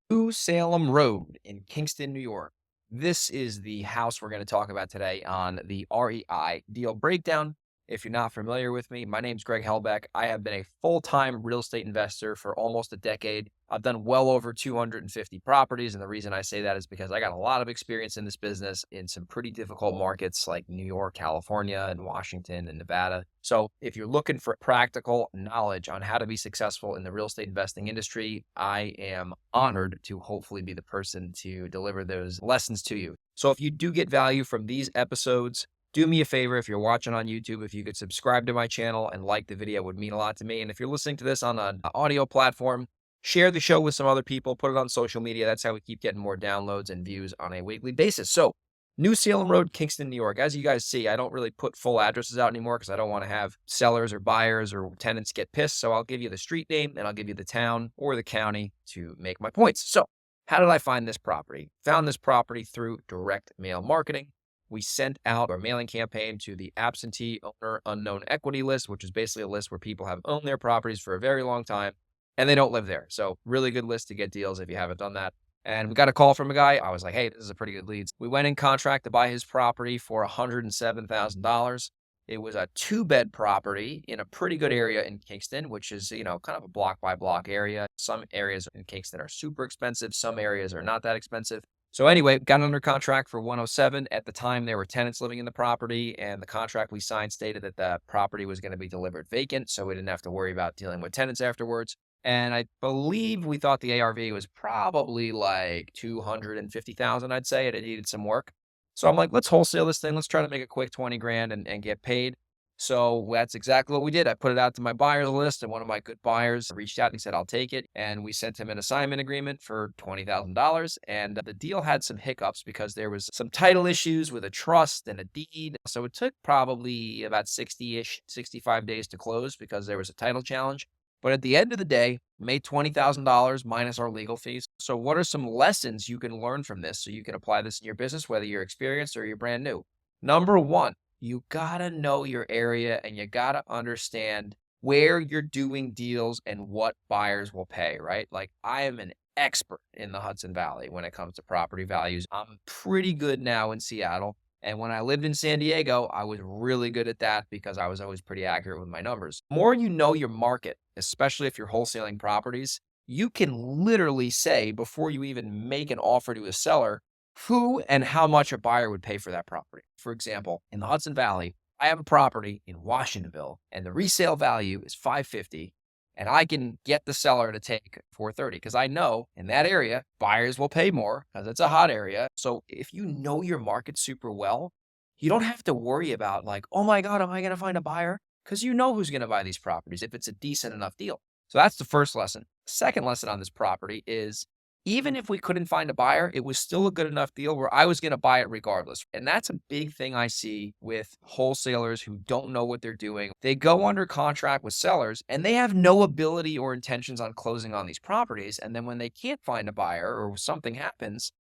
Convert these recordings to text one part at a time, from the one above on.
New Salem Road in Kingston, New York. This is the house we're going to talk about today on the REI deal breakdown. If you're not familiar with me, my name's Greg Helbeck. I have been a full-time real estate investor for almost a decade. I've done well over 250 properties, and the reason I say that is because I got a lot of experience in this business in some pretty difficult markets like New York, California, and Washington and Nevada. So if you're looking for practical knowledge on how to be successful in the real estate investing industry, I am honored to hopefully be the person to deliver those lessons to you. So if you do get value from these episodes, do me a favor if you're watching on YouTube, if you could subscribe to my channel and like the video, it would mean a lot to me. And if you're listening to this on an audio platform, share the show with some other people, put it on social media. That's how we keep getting more downloads and views on a weekly basis. So New Salem Road, Kingston, New York. As you guys see, I don't really put full addresses out anymore because I don't want to have sellers or buyers or tenants get pissed. So I'll give you the street name and I'll give you the town or the county to make my points. So how did I find this property? Found this property through direct mail marketing. We sent out our mailing campaign to the absentee owner unknown equity list, which is basically a list where people have owned their properties for a very long time and they don't live there. So really good list to get deals if you haven't done that. And we got a call from a guy. I was like, hey, this is a pretty good lead. We went in contract to buy his property for $107,000. It was a 2-bed property in a pretty good area in Kingston, which is, kind of a block by block area. Some areas in Kingston are super expensive. Some areas are not that expensive. So anyway, got under contract for 107. At the time, there were tenants living in the property, and the contract we signed stated that the property was going to be delivered vacant, so we didn't have to worry about dealing with tenants afterwards. And I believe we thought the ARV was probably like 250,000, I'd say. It needed some work. So I'm like, let's wholesale this thing. Let's try to make a quick 20 grand and get paid. So that's exactly what we did. I put it out to my buyers list, and one of my good buyers reached out and he said, I'll take it. And we sent him an assignment agreement for $20,000. And the deal had some hiccups because there was some title issues with a trust and a deed. So it took probably about 60-ish, 65 days to close because there was a title challenge. But at the end of the day, made $20,000 minus our legal fees. So what are some lessons you can learn from this so you can apply this in your business, whether you're experienced or you're brand new? Number one, you gotta know your area and you gotta understand where you're doing deals and what buyers will pay, right? Like I am an expert in the Hudson Valley when it comes to property values. I'm pretty good now in Seattle. And when I lived in San Diego, I was really good at that because I was always pretty accurate with my numbers. The more you know your market, especially if you're wholesaling properties, you can literally say before you even make an offer to a seller, who and how much a buyer would pay for that property. For example, in the Hudson Valley, I have a property in Washingtonville and the resale value is 550 and I can get the seller to take 430 because I know in that area buyers will pay more because it's a hot area. So if you know your market super well, you don't have to worry about like, oh my God, am I going to find a buyer? Because you know who's going to buy these properties if it's a decent enough deal. So that's the first lesson. Second lesson on this property is even if we couldn't find a buyer, it was still a good enough deal where I was going to buy it regardless. And that's a big thing I see with wholesalers who don't know what they're doing. They go under contract with sellers and they have no ability or intentions on closing on these properties. And then when they can't find a buyer or something happens,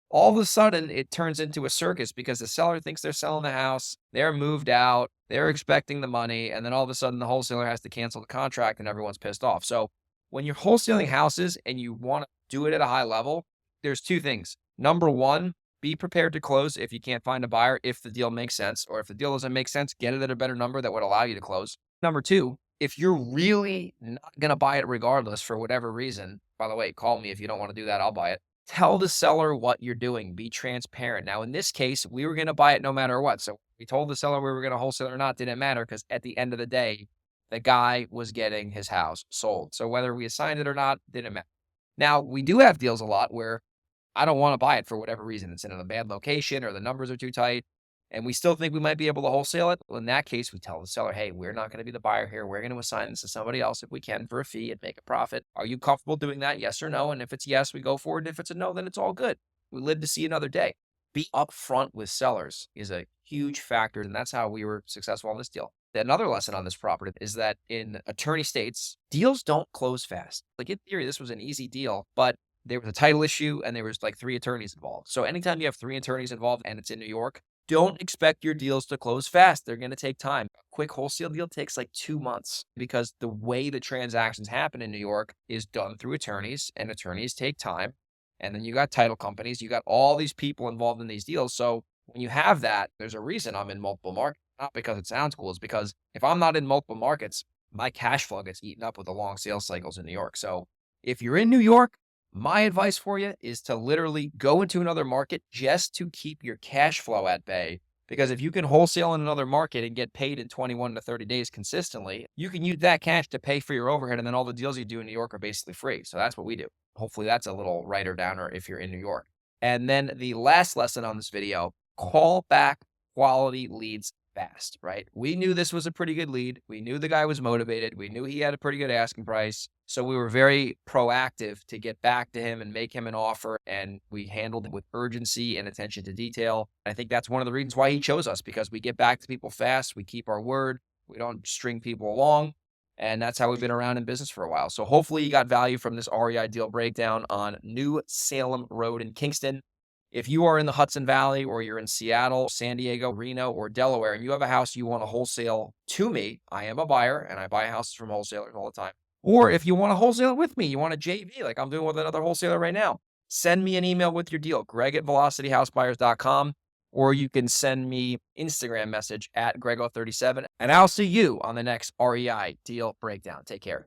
all of a sudden it turns into a circus because the seller thinks they're selling the house, they're moved out, they're expecting the money, and then all of a sudden the wholesaler has to cancel the contract and everyone's pissed off. So when you're wholesaling houses and you want to do it at a high level, there's two things. Number one, be prepared to close if you can't find a buyer, if the deal makes sense, or if the deal doesn't make sense, get it at a better number that would allow you to close. Number two, if you're really not going to buy it regardless for whatever reason, by the way, call me if you don't want to do that, I'll buy it. Tell the seller what you're doing. Be transparent. Now, in this case, we were going to buy it no matter what. So we told the seller we were going to wholesale or not, didn't matter because at the end of the day, the guy was getting his house sold. So whether we assigned it or not, didn't matter. Now, we do have deals a lot where I don't want to buy it for whatever reason. It's in a bad location or the numbers are too tight and we still think we might be able to wholesale it. Well, in that case, we tell the seller, hey, we're not going to be the buyer here. We're going to assign this to somebody else if we can for a fee and make a profit. Are you comfortable doing that? Yes or no? And if it's yes, we go forward. And if it's a no, then it's all good. We live to see another day. Be upfront with sellers is a huge factor. And that's how we were successful on this deal. Another lesson on this property is that in attorney states, deals don't close fast. Like in theory, this was an easy deal, but there was a title issue and there was like 3 attorneys involved. So anytime you have 3 attorneys involved and it's in New York, don't expect your deals to close fast. They're going to take time. A quick wholesale deal takes like 2 months because the way the transactions happen in New York is done through attorneys and attorneys take time. And then you got title companies, you got all these people involved in these deals. So when you have that, there's a reason I'm in multiple markets, not because it sounds cool. It's because if I'm not in multiple markets, my cash flow gets eaten up with the long sales cycles in New York. So if you're in New York, my advice for you is to literally go into another market just to keep your cash flow at bay. Because if you can wholesale in another market and get paid in 21 to 30 days consistently, you can use that cash to pay for your overhead. And then all the deals you do in New York are basically free. So that's what we do. Hopefully that's a little writer downer if you're in New York. And then the last lesson on this video, call back quality leads fast, right? We knew this was a pretty good lead. We knew the guy was motivated. We knew he had a pretty good asking price. So we were very proactive to get back to him and make him an offer. And we handled it with urgency and attention to detail. I think that's one of the reasons why he chose us, because we get back to people fast. We keep our word. We don't string people along. And that's how we've been around in business for a while. So hopefully you got value from this REI deal breakdown on New Salem Road in Kingston. If you are in the Hudson Valley, or you're in Seattle, San Diego, Reno, or Delaware, and you have a house you want to wholesale to me, I am a buyer and I buy houses from wholesalers all the time. Or if you want to wholesale it with me, you want a JV like I'm doing with another wholesaler right now, send me an email with your deal, greg@velocityhousebuyers.com, or you can send me Instagram message at grego37, and I'll see you on the next REI deal breakdown. Take care.